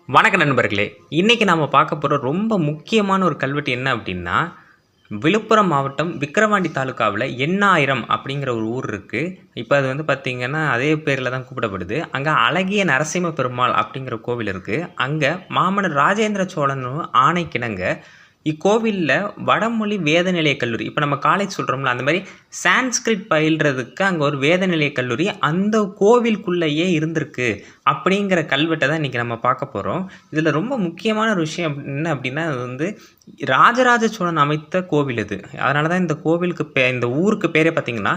வணக்க நண்பர்களே. இன்னைக்கு நாம பார்க்க போற ரொம்ப முக்கியமான ஒரு கல்வெட்டு என்ன அப்படின்னா, விழுப்புரம் மாவட்டம் விக்கிரவாண்டி தாலுகாவுல எண்ணாயிரம் அப்படிங்கிற ஒரு ஊர் இருக்கு. இப்ப அது பார்த்தீங்கன்னா, அதே பேர்ல தான் கூப்பிடப்படுது. அங்க அழகிய நரசிம்ம பெருமாள் அப்படிங்கிற கோவில் இருக்கு. அங்க மாமன்னர் ராஜேந்திர சோழனும் ஆணைக்கிணங்க இக்கோவில்ல வடமொழி வேத நிலைய கல்லூரி, இப்ப நம்ம காலேஜ் சொல்றோம்ல, அந்த மாரி சான்ஸ்கிரிட் பயில்றதுக்கு அங்க ஒரு வேத நிலைய கல்லூரி அந்த கோவிலுக்குள்ளேயே இருந்திருக்கு. அப்படிங்கிற கல்வெட்ட தான் இன்னைக்கு நம்ம பார்க்க போறோம். இதுல ரொம்ப முக்கியமான ஒரு விஷயம் என்ன அப்படின்னா, அது ராஜராஜ சோழன் அமைத்த கோவில் இது. அதனால தான் இந்த கோவிலுக்கு இந்த ஊருக்கு பேரே பார்த்தீங்கன்னா,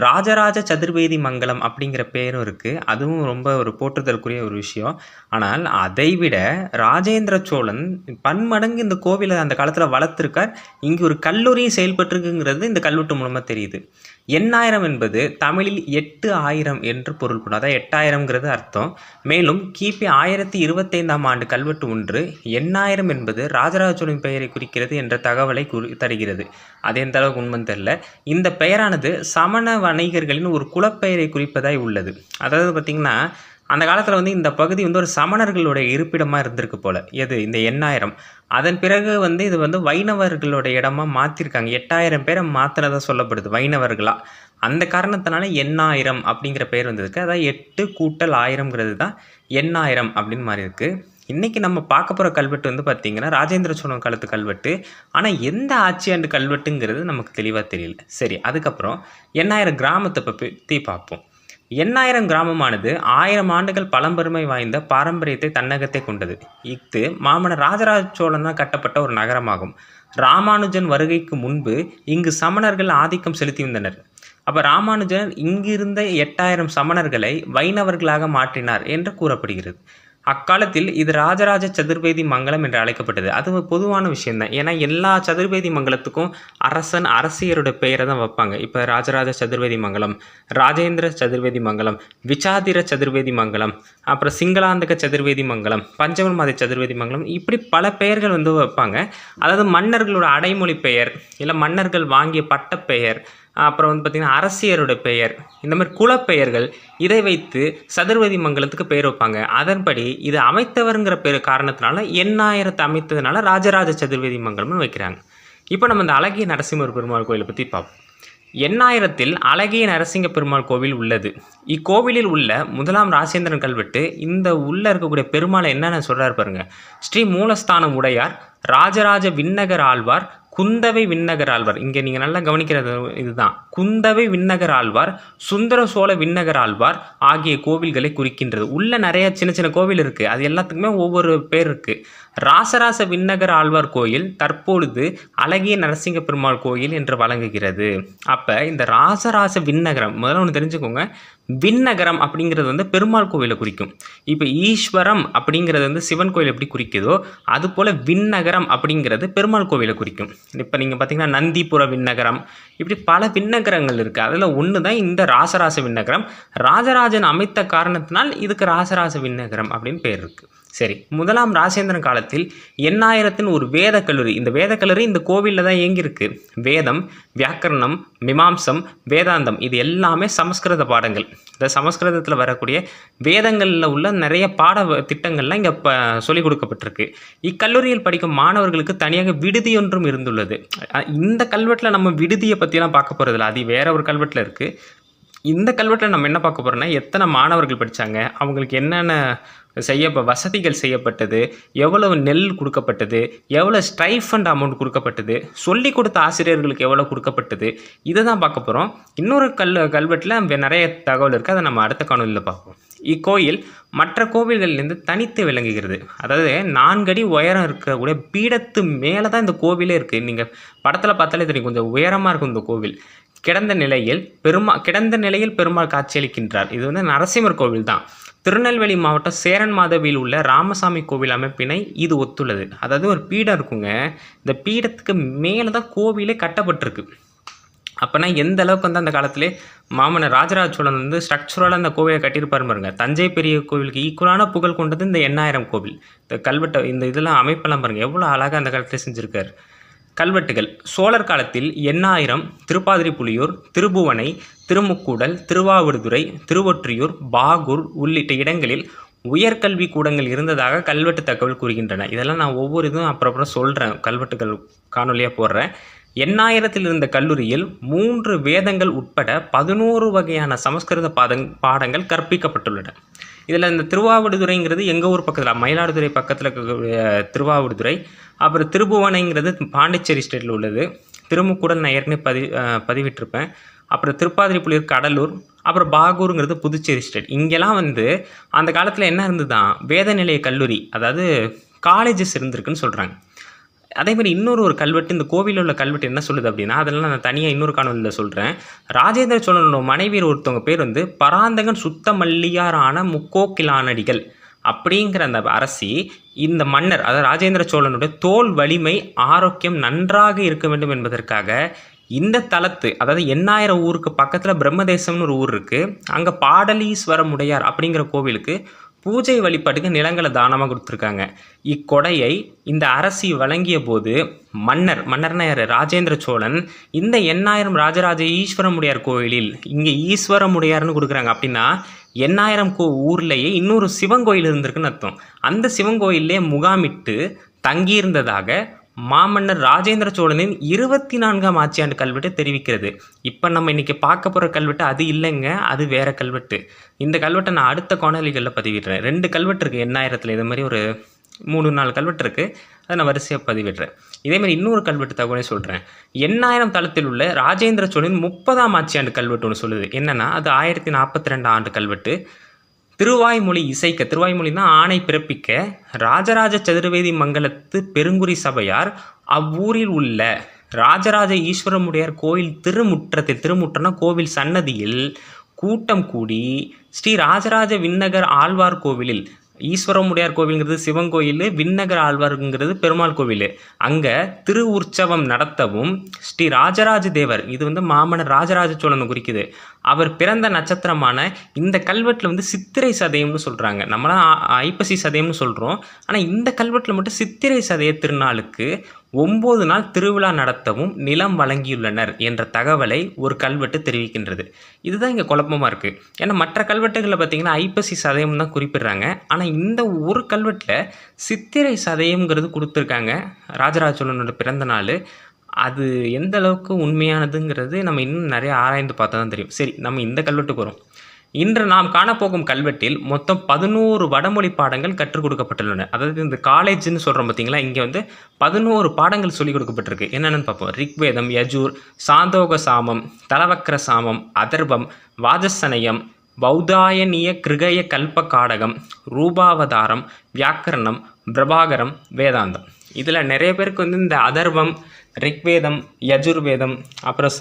ராஜராஜ சதுர்வேதி மங்கலம் அப்படிங்கிற பேரும் இருக்கு. அதுவும் ரொம்ப ஒரு போற்றுதலுக்குரிய ஒரு விஷயம். ஆனால் அதைவிட ராஜேந்திர சோழன் பன்மடங்கு இந்த கோவிலை அந்த காலத்துல வளர்த்திருக்கார். இங்கு ஒரு கல்லூரியும் செயல்பட்டிருக்குங்கிறது இந்த கல்வெட்டு மூலமா தெரியுது. எண்ணாயிரம் என்பது தமிழில் 8000 என்று பொருள்படும். அதாவது 8000ங்கிறது அர்த்தம். மேலும் கிபி 1025ஆம் ஆண்டு கல்வெட்டு ஒன்று எண்ணாயிரம் என்பது ராஜராஜ சோழன் பெயரை குறிக்கிறது என்ற தகவலை தருகிறது. அது எந்த அளவுக்கு உண்மைன்னு தெரியல. இந்த பெயரானது சமண வணிகர்களின் ஒரு குலப்பெயரை குறிப்பதாய் உள்ளது. அதாவது பார்த்தீங்கன்னா, அந்த காலத்தில் இந்த பகுதி ஒரு சமணர்களுடைய இருப்பிடமாக இருந்திருக்கு போல. எது இந்த எண்ணாயிரம். அதன் பிறகு இது வைணவர்களுடைய இடமா மாற்றிருக்காங்க. 8000 பேரை மாற்றினதாக சொல்லப்படுது வைணவர்களா. அந்த காரணத்தினால எண்ணாயிரம் அப்படிங்கிற பேர் வந்ததுக்கு. அதாவது 8 கூட்டல் 1000ங்கிறது தான் எண்ணாயிரம் அப்படின்னு மாறி இருக்கு. இன்னைக்கு நம்ம பார்க்க போகிற கல்வெட்டு பார்த்தீங்கன்னா, ராஜேந்திர சோழன் காலத்து கல்வெட்டு. ஆனால் எந்த ஆட்சி ஆண்டு கல்வெட்டுங்கிறது நமக்கு தெளிவாக தெரியல. சரி, அதுக்கப்புறம் எண்ணாயிரம் கிராமத்தை பற்றி பார்ப்போம். எண்ணாயிரம் கிராமமானது 1000 ஆண்டுகள் பழம்பெருமை வாய்ந்த பாரம்பரியத்தை தன்னகத்தை கொண்டது. இஃது மாமன்னர் ராஜராஜ சோழனால் கட்டப்பட்ட ஒரு நகரமாகும். ராமானுஜன் வருகைக்கு முன்பு இங்கு சமணர்கள் ஆதிக்கம் செலுத்தி வந்தனர். அப்போ ராமானுஜன் இங்கிருந்த 8000 சமணர்களை வைணவர்களாக மாற்றினார் என்று கூறப்படுகிறது. அக்காலத்தில் இது ராஜராஜ சதுர்வேதி மங்கலம் என்று அழைக்கப்பட்டது. அது பொதுவான விஷயம்தான். ஏன்னா எல்லா சதுர்வேதி மங்கலத்துக்கும் அரசன் அரசியருடைய பெயரை தான் வைப்பாங்க. இப்போ ராஜராஜ சதுர்வேதி மங்கலம், ராஜேந்திர சதுர்வேதி மங்கலம், விசாதிர சதுர்வேதி மங்கலம், அப்புறம் சிங்களாந்தக சதுர்வேதி மங்கலம், பஞ்சமன்மாதை சதுர்வேதி மங்கலம், இப்படி பல பெயர்கள் வைப்பாங்க. அதாவது மன்னர்களோட அடைமொழி பெயர், இல்லை மன்னர்கள் வாங்கிய பட்டப்பெயர், அப்புறம் பார்த்திங்கன்னா அரசியரோட பெயர், இந்த மாதிரி குலப்பெயர்கள், இதை வைத்து சதுர்வேதி மங்கலத்துக்கு பெயர் வைப்பாங்க. அதன்படி இது அமைத்தவருங்கிற பேர் காரணத்தினால எண்ணாயிரத்தை அமைத்ததுனால ராஜராஜ சதுர்வேதி மங்கலம்னு வைக்கிறாங்க. இப்போ நம்ம இந்த அழகிய நரசிம்மர் பெருமாள் கோயிலை பற்றி பார்ப்போம். எண்ணாயிரத்தில் அழகிய நரசிங்க பெருமாள் கோவில் உள்ளது. இக்கோவிலில் உள்ள முதலாம் ராஜேந்திரன் கல்வெட்டு இந்த உள்ள இருக்கக்கூடிய பெருமாளை என்னென்ன சொல்றாரு பாருங்க. ஸ்ரீ மூலஸ்தானம் உடையார், ராஜராஜ விண்ணகர் ஆழ்வார், குந்தவை விண்ணகர் ஆழ்வார். இங்கே நீங்கள் நல்லா கவனிக்கிறது இதுதான். குந்தவை விண்ணகர் ஆழ்வார், சுந்தர சோழ விண்ணகர் ஆழ்வார் ஆகிய கோவில்களை குறிக்கின்றது. உள்ள நிறைய சின்ன சின்ன கோவில் இருக்கு. அது எல்லாத்துக்குமே ஒவ்வொரு பேர் இருக்கு. ராசராச விண்ணகர் ஆழ்வார் கோயில் தற்பொழுது அழகிய நரசிங்க பெருமாள் கோயில் என்று வழங்குகிறது. அப்போ இந்த ராசராச விண்ணகரம் முதல்ல ஒன்று தெரிஞ்சுக்கோங்க. விண்ணகரம் அப்படிங்கிறது பெருமாள் கோவிலை குறிக்கும். இப்போ ஈஸ்வரம் அப்படிங்கிறது சிவன் கோயில் எப்படி குறிக்குதோ அதுபோல் விண்ணகரம் அப்படிங்கிறது பெருமாள் கோவிலை குறிக்கும். இப்போ நீங்கள் பார்த்தீங்கன்னா நந்திபுர விண்ணகரம், இப்படி பல விண்ணகரங்கள் இருக்குது. அதில் ஒன்று தான் இந்த ராசராச விண்ணகரம். ராஜராஜன் அமைத்த காரணத்தினால் இதுக்கு ராசராச விண்ணகரம் அப்படின்னு பேர் இருக்குது. சரி, முதலாம் ராஜேந்திரன் காலத்தில் எண்ணாயிரத்தின் ஒரு வேத கல்லூரி, இந்த வேத கல்லூரி இந்த கோவிலில் தான் இயங்கியிருக்கு. வேதம், வியாக்கரணம், மீமாம்சம், வேதாந்தம் இது எல்லாமே சமஸ்கிருத பாடங்கள். இந்த சமஸ்கிருதத்தில் வரக்கூடிய வேதங்களில் உள்ள நிறைய பாட திட்டங்கள்லாம் இங்கே சொல்லிக் கொடுக்கப்பட்டிருக்கு. இக்கல்லூரியில் படிக்கும் மாணவர்களுக்கு தனியாக விடுதி ஒன்றும் இருந்துள்ளது. இந்த கல்வெட்டில் நம்ம விடுதியை பற்றிலாம் பார்க்க போகிறதில்ல, அது வேற ஒரு கல்வெட்டில் இருக்குது. இந்த கல்வெட்டில் நம்ம என்ன பார்க்க போகிறோம்னா, எத்தனை மாணவர்கள் படித்தாங்க, அவங்களுக்கு என்னென்ன வசதிகள் செய்யப்பட்டது, எவ்வளவு நெல் கொடுக்கப்பட்டது, எவ்வளோ ஸ்டைஃபண்ட் அமௌண்ட் கொடுக்கப்பட்டது, சொல்லிக் கொடுத்த ஆசிரியர்களுக்கு எவ்வளோ கொடுக்கப்பட்டது, இதை தான் பார்க்க போகிறோம். இன்னொரு கல்வெட்டில் நிறைய தகவல் இருக்குது. அதை நம்ம அடுத்த காணொலியில் பார்ப்போம். இக்கோயில் மற்ற கோவில்களிலிருந்து தனித்து விளங்குகிறது. அதாவது 4 அடி உயரம் இருக்கக்கூடிய பீடத்து மேலே தான் இந்த கோவிலே இருக்குது. நீங்கள் படத்தில் பார்த்தாலே தெரியும், கொஞ்சம் உயரமாக இருக்கும் இந்த கோவில். கிடந்த நிலையில் பெருமாள் காட்சியளிக்கின்றார். இது நரசிம்மர் கோவில் தான். திருநெல்வேலி மாவட்டம் சேரன் மாதவியில் உள்ள ராமசாமி கோவில் அமைப்பினை இது ஒத்துள்ளது. அதாவது ஒரு பீடம் இருக்குங்க. இந்த பீடத்துக்கு மேலே தான் கோவிலே கட்டப்பட்டிருக்கு. அப்போனா எந்த அளவுக்கு அந்த காலத்திலே மாமன்னர் ராஜராஜ சோழன் ஸ்ட்ரக்சரலாக அந்த கோவிலை கட்டியிருப்பாரு பாருங்க. தஞ்சை பெரிய கோவிலுக்கு ஈக்குவலான புகழ் கொண்டது இந்த எண்ணாயிரம் கோவில். இந்த கல்வெட்டை இதெல்லாம் அமைப்பெல்லாம் பாருங்கள், எவ்வளோ அழகாக அந்த காலத்தில் செஞ்சுருக்காரு. கல்வெட்டுகள் சோழர் காலத்தில் எண்ணாயிரம், திருப்பாதிரிப்புலியூர், திருபுவனை, திருமுக்கூடல், திருவாவடுதுறை, திருவொற்றியூர், பாகூர் உள்ளிட்ட இடங்களில் உயர்கல்வி கூடங்கள் இருந்ததாக கல்வெட்டு தகவல் கூறுகின்றன. இதெல்லாம் நான் ஒவ்வொரு இதுவும் அப்புறம் சொல்கிறேன், கல்வெட்டுகள் காணொலியாக போடுறேன். எண்ணாயிரத்தில் இருந்த கல்லூரியில் 3 வேதங்கள் உட்பட 11 வகையான சமஸ்கிருத பாடங்கள் கற்பிக்கப்பட்டுள்ளன. இதில் இந்த திருவாவடுதுறைங்கிறது எங்கள் ஊர் பக்கத்தில், மயிலாடுதுறை பக்கத்தில் இருக்கக்கூடிய திருவாவடுதுறை. அப்புறம் திருபுவனைங்கிறது பாண்டிச்சேரி ஸ்டேட்டில் உள்ளது. திருமுக்கூடல் நான் ஏற்கனவே பதிவிட்டிருப்பேன். அப்புறம் திருப்பாதிரிப்புலியூர் கடலூர். அப்புறம் பாகூருங்கிறது புதுச்சேரி ஸ்டேட். இங்கெல்லாம் வந்து அந்த காலத்தில் என்ன இருந்துதான், வேத நிலைய கல்லூரி, அதாவது காலேஜஸ் இருந்திருக்குன்னு சொல்கிறாங்க. அதேமாதிரி ஒரு கல்வெட்டு, இந்த கோவிலில் உள்ள கல்வெட்டு என்ன சொல்லுது அப்படின்னா, அதெல்லாம் நான் தனியாக இன்னொரு காணொலியில் சொல்கிறேன். ராஜேந்திர சோழனோட மனைவியர் ஒருத்தவங்க பேர் வந்து பராந்தகன் சுத்த மல்லியாரான முக்கோக்கிலானடிகள் அப்படிங்கிற அந்த அரசி இந்த மன்னர், அதாவது ராஜேந்திர சோழனுடைய தோல் வலிமை ஆரோக்கியம் நன்றாக இருக்க வேண்டும் என்பதற்காக இந்த தலத்து, அதாவது 8000 ஊருக்கு பக்கத்தில் பிரம்மதேசம்னு ஒரு ஊர் இருக்குது, அங்கே பாடலீஸ்வரமுடையார் அப்படிங்கிற கோவிலுக்கு பூஜை வழிபாட்டுக்கு நிலங்களை தானமாக கொடுத்துருக்காங்க. இக்கொடையை இந்த அரசி வழங்கிய போது மன்னர்னா யார், ராஜேந்திர சோழன், இந்த 8000 ராஜராஜ ஈஸ்வரமுடையார் கோவிலில், இங்கே ஈஸ்வரமுடையார்னு கொடுக்குறாங்க அப்படின்னா 8000 ஊர்லேயே இன்னொரு சிவன் கோயில் இருந்திருக்குன்னு அர்த்தம். அந்த சிவன் கோயிலே முகாமிட்டு தங்கியிருந்ததாக மாமன்னர் ராஜேந்திர சோழனின் 24ஆம் ஆட்சியாண்டு கல்வெட்டு தெரிவிக்கிறது. இப்போ நம்ம இன்றைக்கி பார்க்க போகிற கல்வெட்டு அது இல்லைங்க, அது வேறு கல்வெட்டு. இந்த கல்வெட்டை நான் அடுத்த காணொலிகளில் பதிவிடுறேன். 2 கல்வெட்டு இருக்குது 8000, இது மாதிரி ஒரு 3-4 கல்வெட்டு இருக்குது, அதை நான் வரிசையாக பதிவிடுறேன். இதேமாதிரி இன்னொரு கல்வெட்டு தகவலே சொல்கிறேன். 8000 தளத்தில் உள்ள ராஜேந்திர சோழனின் 30ஆம் ஆட்சியாண்டு கல்வெட்டு ஒன்று சொல்லுது. என்னென்னா அது 1042 ஆண்டு கல்வெட்டு. திருவாய்மொழி இசைக்க, திருவாய்மொழினா ஆணை பிறப்பிக்க, ராஜராஜ சதுர்வேதி மங்கலத்து பெருங்குடி சபையார் அவ்வூரில் உள்ள ராஜராஜ ஈஸ்வரமுடையார் கோயில் திருமுற்றம்னா கோவில் சன்னதியில் கூட்டம் கூடி ஸ்ரீ ராஜராஜ விண்ணகர் ஆழ்வார் கோவிலில், ஈஸ்வரமுடையார் கோவில்ங்கிறது சிவன் கோயில், விண்ணகர் ஆழ்வார்ங்கிறது பெருமாள் கோவில், அங்கே திரு உற்சவம் நடத்தவும் ஸ்ரீ ராஜராஜ தேவர், இது வந்து மாமன்னர் ராஜராஜ சோழன் குறிக்குது, அவர் பிறந்த நட்சத்திரமான இந்த கல்வெட்டில் வந்து சித்திரை சதயம்னு சொல்கிறாங்க. நம்மளாம் ஐப்பசி சதயம்னு சொல்கிறோம். ஆனால் இந்த கல்வெட்டில் மட்டும் சித்திரை சதய திருநாளுக்கு 9 நாள் திருவிழா நடத்தவும் நிலம் வழங்கியுள்ளனர் என்ற தகவலை ஒரு கல்வெட்டு தெரிவிக்கின்றது. இதுதான் இங்கே குழப்பமாக இருக்குது. ஏன்னா மற்ற கல்வெட்டுகளில் பார்த்திங்கன்னா ஐப்பசி சதயம் தான் குறிப்பிடுறாங்க. ஆனால் இந்த ஒரு கல்வெட்டில் சித்திரை சதயம்ங்கிறது கொடுத்துருக்காங்க, ராஜராஜ சோழனோட பிறந்த நாள். அது எந்த அளவுக்கு உண்மையானதுங்கிறது நம்ம இன்னும் நிறைய ஆராய்ந்து பார்த்தா தான் தெரியும். சரி, நம்ம இந்த கல்வெட்டுக்கு வரும். இன்று நாம் காணப்போகும் கல்வெட்டில் மொத்தம் 11 வடமொழி பாடங்கள் கற்றுக் கொடுக்கப்பட்டுள்ளன. அதாவது இந்த காலேஜ்னு சொல்கிறோம் பார்த்தீங்களா, இங்கே வந்து 11 பாடங்கள் சொல்லிக் கொடுக்கப்பட்டிருக்கு. என்னென்னு பார்ப்போம். ரிக்வேதம், யஜூர், சாந்தோக சாமம், தலவக்ர சாமம், அதர்வம், வாஜசனயம், பௌதாயனிய கிருகய கல்ப காடகம், ரூபாவதாரம், வியாக்கரணம், பிரபாகரம், வேதாந்தம். இதில் நிறைய பேருக்கு வந்து இந்த அதர்வம், ரிக்வேதம், யஜுர்வேதம், அப்புறம்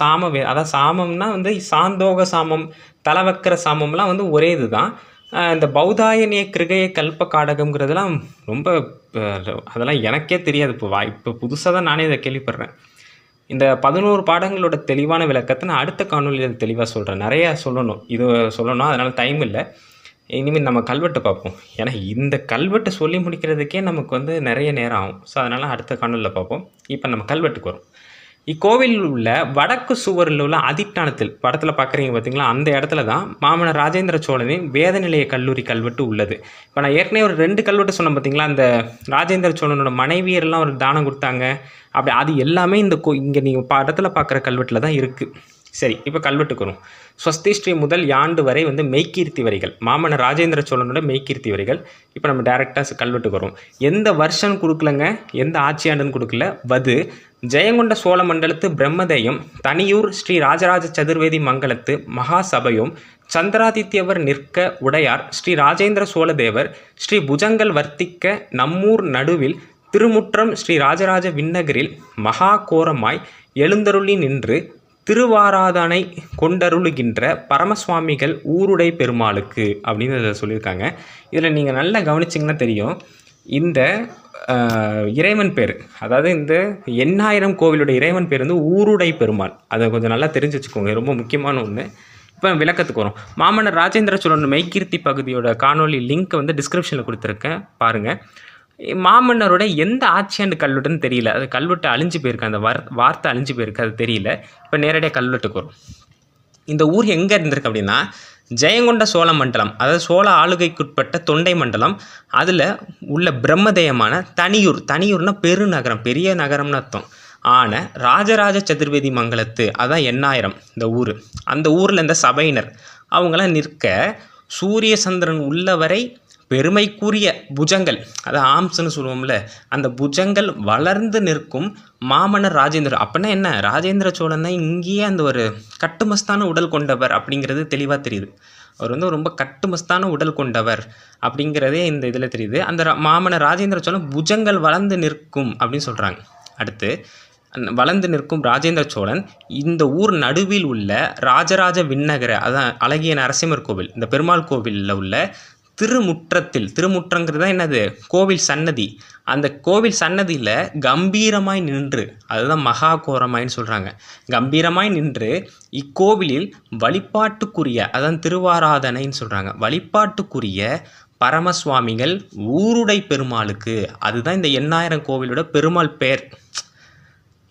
அதாவது சாமம்னா வந்து சாந்தோக சாமம், தலவக்கர சாமம்லாம் வந்து ஒரே இது தான். இந்த பௌதாயனிய கிருகய கல்ப காடகம்ங்கிறதுலாம் ரொம்ப அதெல்லாம் எனக்கே தெரியாது. இப்போ புதுசாக தான் நானே இதை கேள்விப்படுறேன். இந்த 11 பாடங்களோட தெளிவான விளக்கத்தை நான் அடுத்த காணொலியில் தெளிவாக சொல்கிறேன். நிறையா சொல்லணும், அதனால் டைம் இல்லை. இனிமேல் நம்ம கல்வெட்டு பார்ப்போம். ஏன்னா இந்த கல்வெட்டு சொல்லி முடிக்கிறதுக்கே நமக்கு வந்து நிறைய நேரம் ஆகும். ஸோ அதனால் அடுத்த காணொலியில் பார்ப்போம். இப்போ நம்ம கல்வெட்டுக்கு வரும். இக்கோவிலில் உள்ள வடக்கு சுவரில் உள்ள அதிட்டானத்தில், படத்தில் பார்க்குறீங்க பார்த்தீங்களா, அந்த இடத்துல தான் மாமன்னர் ராஜேந்திர சோழனின் வேத நிலைய கல்லூரி கல்வெட்டு உள்ளது. இப்போ நான் ஏற்கனவே ஒரு 2 கல்வெட்டு சொன்னேன் பார்த்தீங்களா, அந்த ராஜேந்திர சோழனோட மனைவியரெல்லாம் ஒரு தானம் கொடுத்தாங்க அப்படி, அது எல்லாமே இந்த இங்கே நீங்கள் படத்தில் பார்க்குற கல்வெட்டில் தான் இருக்குது. சரி, இப்போ கல்வெட்டுக்கு வரும். ஸ்வஸ்தி ஸ்ரீ முதல் யாண்டு வரை வந்து மெய்கீர்த்தி வரிகள், மாமன்னர் ராஜேந்திர சோழனோட மெய்கீர்த்தி வரிகள். இப்போ நம்ம டேரெக்டாக கல்வெட்டுக்கு வரும். எந்த வருஷம் கொடுக்கலங்க, எந்த ஆட்சியாண்டுன்னு கொடுக்கல. வது ஜெயங்கொண்ட சோழ மண்டலத்து பிரம்மதேயம் தனியூர் ஸ்ரீ ராஜராஜ சதுர்வேதி மங்கலத்து மகாசபையும் சந்திராதித்யவர் நிற்க உடையார் ஸ்ரீ ராஜேந்திர சோழதேவர் ஸ்ரீ புஜங்கள் வர்த்திக்க நம்மூர் நடுவில் திருமுற்றம் ஸ்ரீ ராஜராஜ விண்ணகரில் மகா கோரமாய் எழுந்தருளி நின்று திருவாராதனை கொண்டருளுகின்ற பரமசுவாமிகள் ஊருடை பெருமாளுக்கு அப்படின்னு சொல்லியிருக்காங்க. இதில் நீங்கள் நல்லா கவனிச்சிங்கன்னா தெரியும், இந்த இறைவன் பேர், அதாவது இந்த 8000 கோவிலுடைய இறைவன் பேர் வந்து ஊருடை பெருமாள். அதை கொஞ்சம் நல்லா தெரிஞ்சு வச்சுக்கோங்க, ரொம்ப முக்கியமான ஒன்று. இப்போ விளக்கத்துக்கு வரும். மாமன்னர் ராஜேந்திர சோழன் மெய்கீர்த்தி பகுதியோட காணொலி லிங்க் வந்து டிஸ்கிரிப்ஷனில் கொடுத்துருக்கேன், பாருங்கள். மாமன்னரோட எந்த ஆட்சியாண்டு கல்வெட்டுன்னு தெரியல, அது கல்வெட்டு அழிஞ்சு போயிருக்கு, அந்த வார்த்தை அழிஞ்சு போயிருக்கு, அது தெரியல. இப்போ நேரடியாக கல்வெட்டுக்கு வரும். இந்த ஊர் எங்கே இருந்திருக்கு அப்படின்னா ஜெயங்கொண்ட சோழ மண்டலம், அதாவது சோழ ஆளுகைக்குட்பட்ட தொண்டை மண்டலம், அதில் உள்ள பிரம்மதேயமான தனியூர்னா பெருநகரம், பெரிய நகரம்னு அர்த்தம் ஆன ராஜராஜ சதுர்வேதி மங்கலத்து, அதான் எண்ணாயிரம் இந்த ஊர். அந்த ஊரில் இந்த சபையினர் அவங்களாம் நிற்க சூரிய சந்திரன் உள்ளவரை பெருமைக்குரிய புஜங்கள், அதாவது ஆம்ஸ்ன்னு சொல்லுவோம்ல, அந்த புஜங்கள் வளர்ந்து நிற்கும் மாமன்னர் ராஜேந்திர. அப்படின்னா என்ன, ராஜேந்திர சோழன் தான் இங்கேயே அந்த ஒரு கட்டுமஸ்தான உடல் கொண்டவர் அப்படிங்கிறது தெளிவாக தெரியுது. அவர் வந்து ரொம்ப கட்டுமஸ்தான உடல் கொண்டவர் அப்படிங்கிறதே இந்த இதில் தெரியுது. அந்த மாமன்னர் ராஜேந்திர சோழன் புஜங்கள் வளர்ந்து நிற்கும் அப்படின்னு சொல்கிறாங்க. அடுத்து வளர்ந்து நிற்கும் ராஜேந்திர சோழன் இந்த ஊர் நடுவில் உள்ள ராஜராஜ விண்ணகர, அதான் அழகிய நரசிம்மர் கோவில், இந்த பெருமாள் கோவிலில் உள்ள திருமுற்றங்கிறது தான் என்னது, கோவில் சன்னதி. அந்த கோவில் சன்னதியில் கம்பீரமாய் நின்று, அதுதான் மகா கோரமாயின்னு சொல்கிறாங்க, கம்பீரமாய் நின்று இக்கோவிலில் வழிபாட்டுக்குரிய, அதான் திருவாராதனைன்னு சொல்கிறாங்க, வழிபாட்டுக்குரிய பரமசுவாமிகள் ஊருடை பெருமாளுக்கு, அதுதான் இந்த எண்ணாயிரம் கோவிலோட பெருமாள் பேர்.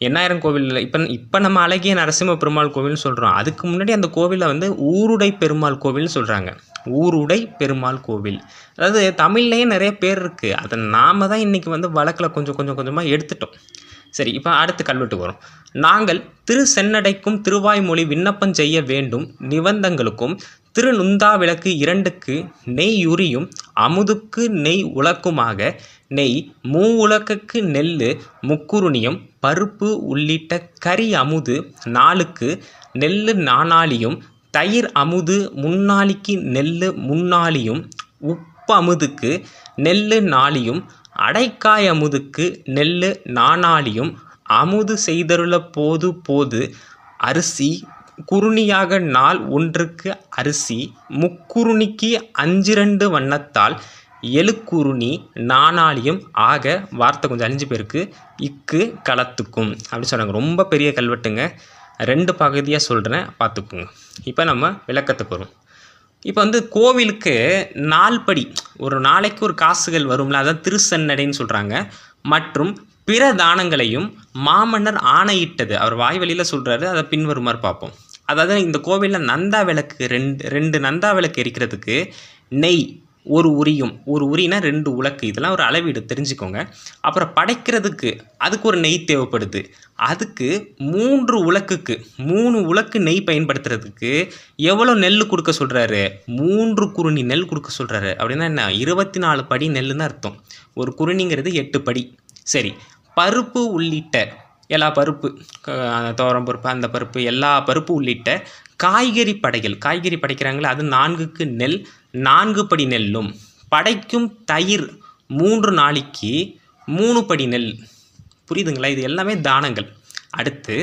எண்ணாயிரம் கோவிலில் இப்போ நம்ம அழகிய நரசிம்ம பெருமாள் கோவில்னு சொல்கிறோம். அதுக்கு முன்னாடி அந்த கோவிலில் வந்து ஊருடை பெருமாள் கோவில்னு சொல்கிறாங்க. ஊருடை பெருமாள் கோவில், அதாவது தமிழ்லேயே நிறைய பேர் இருக்குது. அதை நாம் தான் இன்றைக்கி வந்து வழக்கில் கொஞ்சமாக எடுத்துட்டோம். சரி, இப்போ அடுத்து கல்வெட்டு வரும். நாங்கள் திரு சென்னடைக்கும் திருவாய்மொழி விண்ணப்பம் செய்ய வேண்டும் நிபந்தங்களுக்கும் திருநுந்தா விளக்கு 2க்கு நெய் உரியும் அமுதுக்கு நெய் உலக்குமாக நெய் மூவுலக்குக்கு நெல் முக்குருணியும் பருப்பு உள்ளிட்ட கறி அமுது 4க்கு நெல் நாணாளியும் தயிர் அமுது முன்னாளிக்கு நெல் முன்னாளியும் உப்பு அமுதுக்கு நெல் நாளியும் அடைக்காய் அமுதுக்கு நெல் நாணாளியும் அமுது செய்தருள போது அரிசி குருணியாக நாள் 1க்கு அரிசி முக்குருணிக்கு 5 வண்ணத்தால் எழுக்குருணி நாணாளியும் ஆக வார்த்தை கொஞ்சம் அழிஞ்சு பேருக்கு இக்கு களத்துக்கும் அப்படின்னு சொன்னாங்க. ரொம்ப பெரிய கல்வெட்டுங்க, 2 பகுதியாக சொல்கிறேன், பார்த்துக்குங்க. இப்போ நம்ம விளக்கத்துக்கு வரும். இப்போ வந்து கோவிலுக்கு நாள்படி ஒரு நாளைக்கு ஒரு காசுகள் வரும்ல, அதான் திருசென்னடைன்னு சொல்கிறாங்க. மற்றும் பிற தானங்களையும் மாமன்னர் ஆணையிட்டது, அவர் வாய் வழியில் சொல்கிறாரு, அதை பின்வருமாறு பார்ப்போம். அதாவது இந்த கோவிலில் நந்தா விளக்கு ரெண்டு நந்தா விளக்கு எரிக்கிறதுக்கு நெய் ஒரு உரியும், ஒரு உரினா 2 உலக்கு, இதெல்லாம் ஒரு அளவீடு தெரிஞ்சுக்கோங்க. அப்புறம் படைக்கிறதுக்கு அதுக்கு ஒரு நெய் தேவைப்படுது, அதுக்கு 3 உலக்குக்கு 3 உலக்கு நெய் பயன்படுத்துறதுக்கு எவ்வளோ நெல் கொடுக்க சொல்கிறாரு, 3 குருணி நெல் கொடுக்க சொல்கிறாரு. அப்படின்னா என்ன, 24 படி நெல்லுன்னு அர்த்தம். ஒரு குருணிங்கிறது 8 படி. சரி, பருப்பு உள்ளிட்ட எல்லா பருப்பு, துவரம் பருப்பு, அந்த பருப்பு, எல்லா பருப்பு உள்ளிட்ட காய்கறி படைக்கிறாங்களே, அது 4க்கு நெல் 4 படி நெல்லும், படைக்கும் தயிர் 3 நாளைக்கு 3 படி நெல். புரியுதுங்களா, இது எல்லாமே தானங்கள். அடுத்து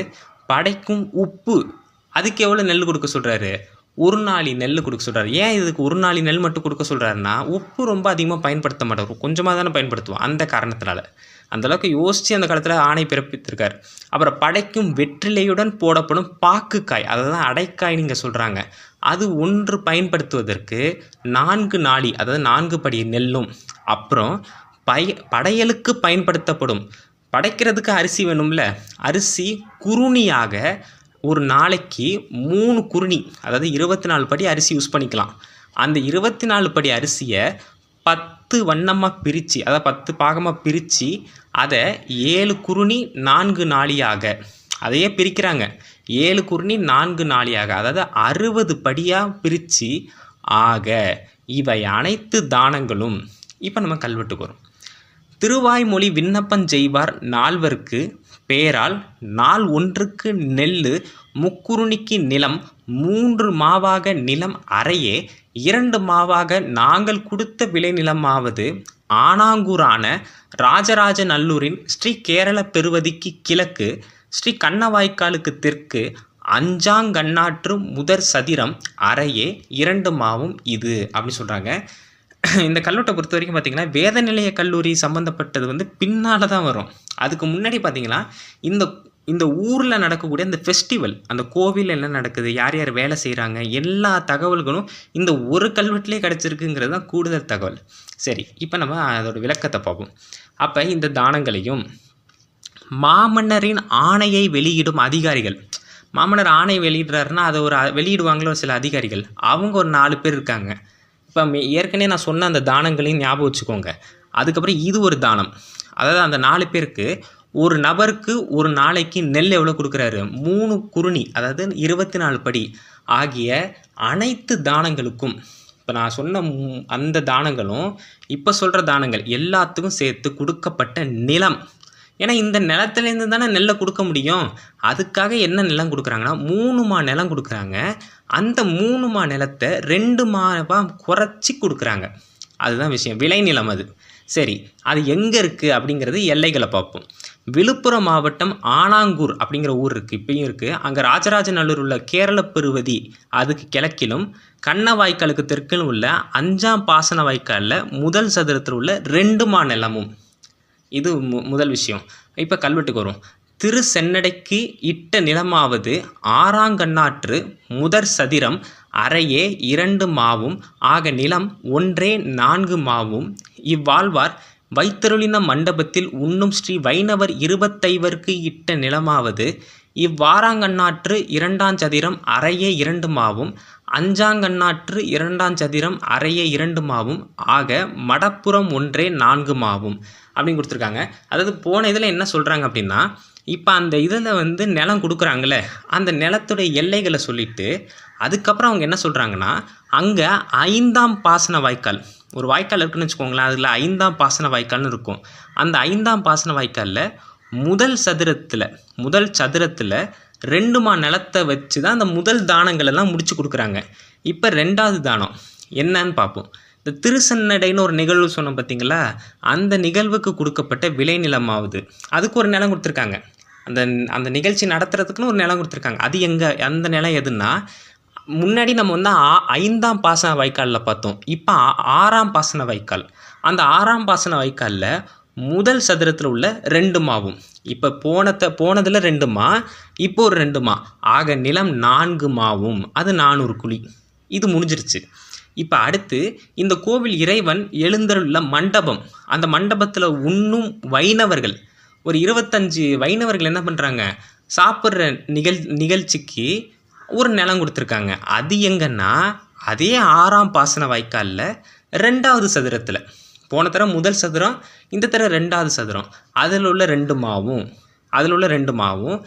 படைக்கும் உப்பு, அதுக்கு எவ்வளோ நெல் கொடுக்க சொல்கிறாரு, 1 நாளி நெல் கொடுக்க சொல்கிறாரு. ஏன் இதுக்கு 1 நாளி நெல் மட்டும் கொடுக்க சொல்கிறாருன்னா, உப்பு ரொம்ப அதிகமாக பயன்படுத்த மாட்டார், கொஞ்சமாக தானே பயன்படுத்துவோம். அந்த காரணத்தினால அந்தளவுக்கு யோசித்து அந்த காலத்தில் ஆணை பிறப்பித்திருக்கார். அப்புறம் படைக்கும் வெற்றிலையுடன் போடப்படும் பாக்குக்காய், அதை தான் அடைக்காய் நீங்கள் சொல்கிறாங்க, அது 1 பயன்படுத்துவதற்கு 4 நாளி, அதாவது 4 படி நெல்லும். அப்புறம் படையலுக்கு பயன்படுத்தப்படும், படைக்கிறதுக்கு அரிசி வேணும்ல, அரிசி குருணியாக ஒரு நாளைக்கு 3 குருணி, அதாவது 24 படி அரிசி யூஸ் பண்ணிக்கலாம். அந்த 24 படி அரிசியை 10 வண்ணமாக பிரித்து, அதாவது 10 பாகமாக பிரித்து அதை 7 குருணி 4 நாளியாக, அதையே பிரிக்கிறாங்க, 7 குருணி 4 நாளியாக, அதாவது 60 படியாக பிரித்து ஆக இவை அனைத்து தானங்களும். இப்போ நம்ம கல்வெட்டுக்கு வரும். திருவாய்மொழி விண்ணப்பம் செய்வார் 4வர்க்கு பேரால் நாள் 1க்கு நெல் முக்குருணிக்கு நிலம் 3 மாவாக நிலம் அறையே 2 மாவாக நாங்கள் கொடுத்த விளை நிலமாவது ஆனாங்கூரான ராஜராஜ நல்லூரின் ஸ்ரீ கேரள பெருவதிக்கு கிழக்கு ஸ்ரீ கண்ணவாய்க்காலுக்கு தெற்கு அஞ்சாங்கண்ணாற்று முதற் சதிரம் அறையே 2 மாவும் இது அப்படின்னு சொல்கிறாங்க. இந்த கல்வெட்டை பொறுத்த வரைக்கும் பார்த்திங்கன்னா வேதநிலைய கல்லூரி சம்மந்தப்பட்டது வந்து பின்னால் தான் வரும். அதுக்கு முன்னாடி பார்த்திங்கன்னா இந்த ஊரில் நடக்கக்கூடிய அந்த ஃபெஸ்டிவல், அந்த கோவில் என்ன நடக்குது, யார் யார் வேலை செய்கிறாங்க, எல்லா தகவல்களும் இந்த ஒரு கல்வெட்டிலே கிடச்சிருக்குங்கிறது தான் கூடுதல் தகவல். சரி, இப்போ நம்ம அதோட விளக்கத்தை பார்ப்போம். அப்போ இந்த தானங்களையும் மாமன்னரின் ஆணையை வெளியிடும் அதிகாரிகள், மாமனார் ஆணை வெளியிடுறாருன்னா அதை வெளியிடுவாங்களோ சில அதிகாரிகள், அவங்க ஒரு 4 பேர் இருக்காங்க. இப்போ ஏற்கனவே நான் சொன்ன அந்த தானங்களையும் ஞாபகம் வச்சுக்கோங்க. அதுக்கப்புறம் இது ஒரு தானம். அதாவது அந்த 4 பேருக்கு ஒரு நபருக்கு ஒரு நாளைக்கு நெல் எவ்வளோ கொடுக்குறாரு? 3 குருணி, அதாவது 24 படி ஆகிய அனைத்து தானங்களுக்கும், இப்போ நான் சொன்ன அந்த தானங்களும் இப்போ சொல்கிற தானங்கள் எல்லாத்துக்கும் சேர்த்து கொடுக்கப்பட்ட நிலம். ஏன்னா இந்த நிலத்துலேருந்து தானே நெல்லை கொடுக்க முடியும். அதுக்காக என்ன நிலம் கொடுக்குறாங்கன்னா 3 மா நிலம் கொடுக்குறாங்க. அந்த 3 மா நிலத்தை 2 மாவா குறைச்சி கொடுக்குறாங்க. அதுதான் விஷயம், விளைநிலம் அது. சரி, அது எங்கே இருக்குது அப்படிங்கிறது எல்லைகளை பார்ப்போம். விழுப்புரம் மாவட்டம் ஆனாங்கூர் அப்படிங்கிற ஊர் இருக்குது, இப்பயும் இருக்குது. அங்கே ராஜராஜநல்லூர் உள்ள கேரள பெருவதி அதுக்கு கிழக்கிலும், கண்ணவாய்க்காலுக்கு தெற்கிலும் உள்ள 5ஆம் பாசன வாய்க்காலில் முதல் சதுரத்தில் உள்ள 2 மா நிலமும். இது முதல் விஷயம். இப்போ கல்வெட்டுக்கு வரும். திரு சென்னடைக்கு இட்ட நிலமாவது 6ஆங்கண்ணாற்று முதற் சதிரம் அறையே 2 மாவும் ஆக நிலம் ஒன்றே 4 மாவும் இவ்வாழ்வார் வைத்தருளின மண்டபத்தில் உண்ணும் ஸ்ரீ வைணவர் 25 இட்ட நிலமாவது இவ்வாறாங்கண்ணாற்று 2ஆம் சதிரம் அறையே 2 மாவும் 5ஆங்கண்ணாற்று 2ஆம் சதிரம் அறையே 2 மாவும் ஆக மடப்புறம் ஒன்றே 4 மாவும் அப்படின்னு கொடுத்துருக்காங்க. அதாவது போன இதில் என்ன சொல்கிறாங்க அப்படின்னா, இப்போ அந்த இதில் நிலம் கொடுக்குறாங்களே, அந்த நிலத்துடைய எல்லைகளை சொல்லிவிட்டு அதுக்கப்புறம் அவங்க என்ன சொல்கிறாங்கன்னா, அங்கே 5ஆம் பாசன வாய்க்கால், ஒரு வாய்க்கால் இருக்குதுன்னு வச்சுக்கோங்களேன், அதில் 5ஆம் பாசன வாய்க்கால்னு இருக்கும். அந்த 5ஆம் பாசன வாய்க்காலில் முதல் சதுரத்தில் 2 மா நிலத்தை வச்சு தான் அந்த முதல் தானங்கள் எல்லாம் முடிச்சு கொடுக்குறாங்க. இப்போ 2வது தானம் என்னன்னு பார்ப்போம். இந்த திருசென்னடைன்னு ஒரு நிகழ்வு சொன்னோம் பார்த்தீங்களா, அந்த நிகழ்வுக்கு கொடுக்கப்பட்ட விளைநிலமாவது அதுக்கு ஒரு நிலம் கொடுத்துருக்காங்க. அந்த நிகழ்ச்சி நடத்துறதுக்குன்னு ஒரு நிலம் கொடுத்துருக்காங்க. அது எங்கே, அந்த நிலம் எதுன்னா, முன்னாடி நம்ம 5ஆம் பாசன வாய்க்காலில் பார்த்தோம். இப்போ 6ஆம் பாசன வாய்க்கால். அந்த 6ஆம் பாசன வாய்க்காலில் முதல் சதுரத்தில் உள்ள 2 மாவும். இப்போ போனதில் 2 மா, இப்போ ஒரு 2 மா ஆக நிலம் 4 மாவும். அது 400 குழி. இது முடிஞ்சிருச்சு. இப்போ அடுத்து இந்த கோவில் இறைவன் எழுந்தருள்ள மண்டபம், அந்த மண்டபத்தில் உண்ணும் வைணவர்கள் ஒரு 25 வைணவர்கள் என்ன பண்ணுறாங்க, சாப்பிட்ற நிகழ்ச்சிக்கு ஒரு நிலம் கொடுத்துருக்காங்க. அது எங்கன்னா அதே 6ஆம் பாசன வாய்க்காலில் 2வது சதுரத்தில். போன தடவை முதல் சதுரம், இந்த தடவை 2வது சதுரம். அதில் உள்ள 2 மாவும்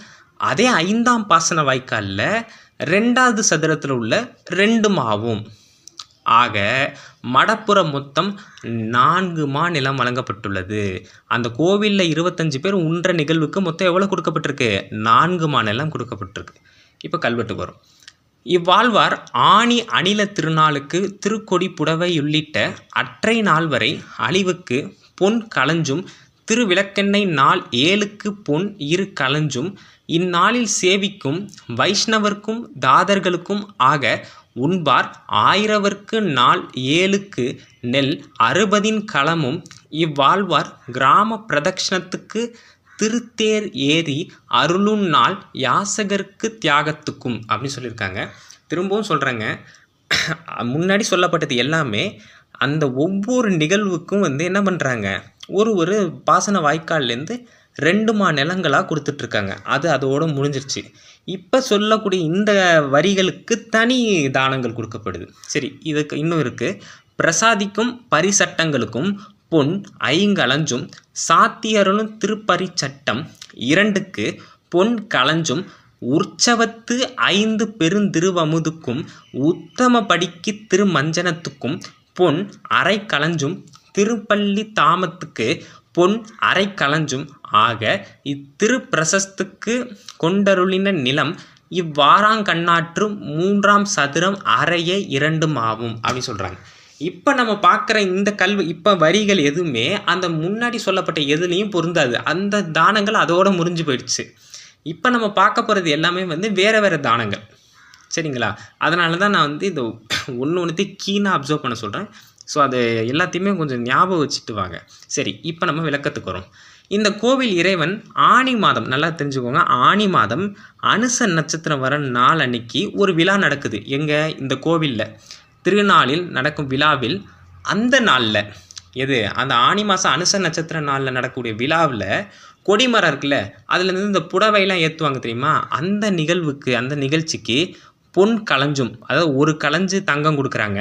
அதே 5ஆம் பாசன வாய்க்காலில் 2வது சதுரத்தில் உள்ள 2 மாவும் ஆக மடப்புறம் மொத்தம் 4 மா நிலம் வழங்கப்பட்டுள்ளது. அந்த கோவிலில் 25 பேர் உண்ற நிகழ்வுக்கு மொத்தம் எவ்வளோ கொடுக்கப்பட்டிருக்கு? 4 மா நிலம் கொடுக்கப்பட்டிருக்கு. இப்போ கல்வெட்டுக்கு வரும். இவ்வாழ்வார் ஆணி அணில திருநாளுக்கு திருக்கொடி புடவை உள்ளிட்ட அற்றை நாள் வரை அழிவுக்கு பொன் களஞ்சும் திருவிளக்கெண்ணெய் நாள் 7க்கு பொன் 2 களஞ்சும் இந்நாளில் சேவிக்கும் வைஷ்ணவர்க்கும் தாதர்களுக்கும் ஆக உண்பார் 1000வர்க்கு நாள் 7க்கு நெல் 60 களமும் இவ்வாழ்வார் கிராம பிரதட்சணத்துக்கு திருத்தேர் ஏறி அருளும் நாள் யாசகருக்கு தியாகத்துக்கும் அப்படின்னு சொல்லியிருக்காங்க. திரும்பவும் சொல்கிறேங்க, முன்னாடி சொல்லப்பட்டது எல்லாமே அந்த ஒவ்வொரு நிகழ்வுக்கும் என்ன பண்ணுறாங்க, ஒரு பாசன வாய்க்கால்லேருந்து 2 மா நிலங்களாக கொடுத்துட்ருக்காங்க. அது அதோடு முடிஞ்சிருச்சு. இப்போ சொல்லக்கூடிய இந்த வரிகளுக்கு தனி தானங்கள் கொடுக்கப்படுது. சரி, இதுக்கு இன்னும் இருக்குது. பிரசாதிக்கும் பரிசட்டங்களுக்கும் பொன் 5 களஞ்சும் சாத்தியருளும் திருப்பரி சட்டம் 2க்கு பொன் களஞ்சும் உற்சவத்து 5 பெருந்திருவமுதுக்கும் உத்தமபடிக்கு திருமஞ்சனத்துக்கும் பொன் அரை களஞ்சும் திருப்பள்ளி தாமத்துக்கு பொன் அரை களஞ்சும் ஆக இத்திருப்பிரசஸ்துக்கு கொண்டருளின நிலம் இவ்வாறாங்கண்ணாற்று 3ஆம் சதுரம் அறைய 2 மாவும் அப்படின்னு சொல்கிறாங்க. இப்போ நம்ம பார்க்குற இந்த இப்போ வரிகள் எதுவுமே அந்த முன்னாடி சொல்லப்பட்ட எதுலேயும் பொருந்தாது. அந்த தானங்கள் அதோடு முடிஞ்சு போயிடுச்சு. இப்போ நம்ம பார்க்க போகிறது எல்லாமே வேறு தானங்கள். சரிங்களா? அதனால தான் நான் இதை ஒன்றுத்தையும் கீனாக அப்சர்வ் பண்ண சொல்கிறேன். ஸோ அது எல்லாத்தையுமே கொஞ்சம் ஞாபகம் வச்சுட்டு வாங்க. சரி, இப்போ நம்ம விளக்கத்துக்கு வரோம். இந்த கோவில் இறைவன் ஆனி மாதம், நல்லா தெரிஞ்சுக்கோங்க, ஆனி மாதம் அனுச நட்சத்திரம் வர நாள் அன்னைக்கு ஒரு விழா நடக்குது. எங்கே? இந்த கோவிலில் திருநாளில் நடக்கும் விழாவில் அந்த நாளில் அந்த ஆனி மாதம் அனுச நட்சத்திர நாளில் நடக்கக்கூடிய விழாவில் கொடிமரம் இருக்குல்ல, அதுலேருந்து இந்த புடவைலாம் ஏற்றுவாங்க தெரியுமா, அந்த நிகழ்ச்சிக்கு பொன் களஞ்சும், அதாவது 1 களஞ்சு தங்கம் கொடுக்குறாங்க.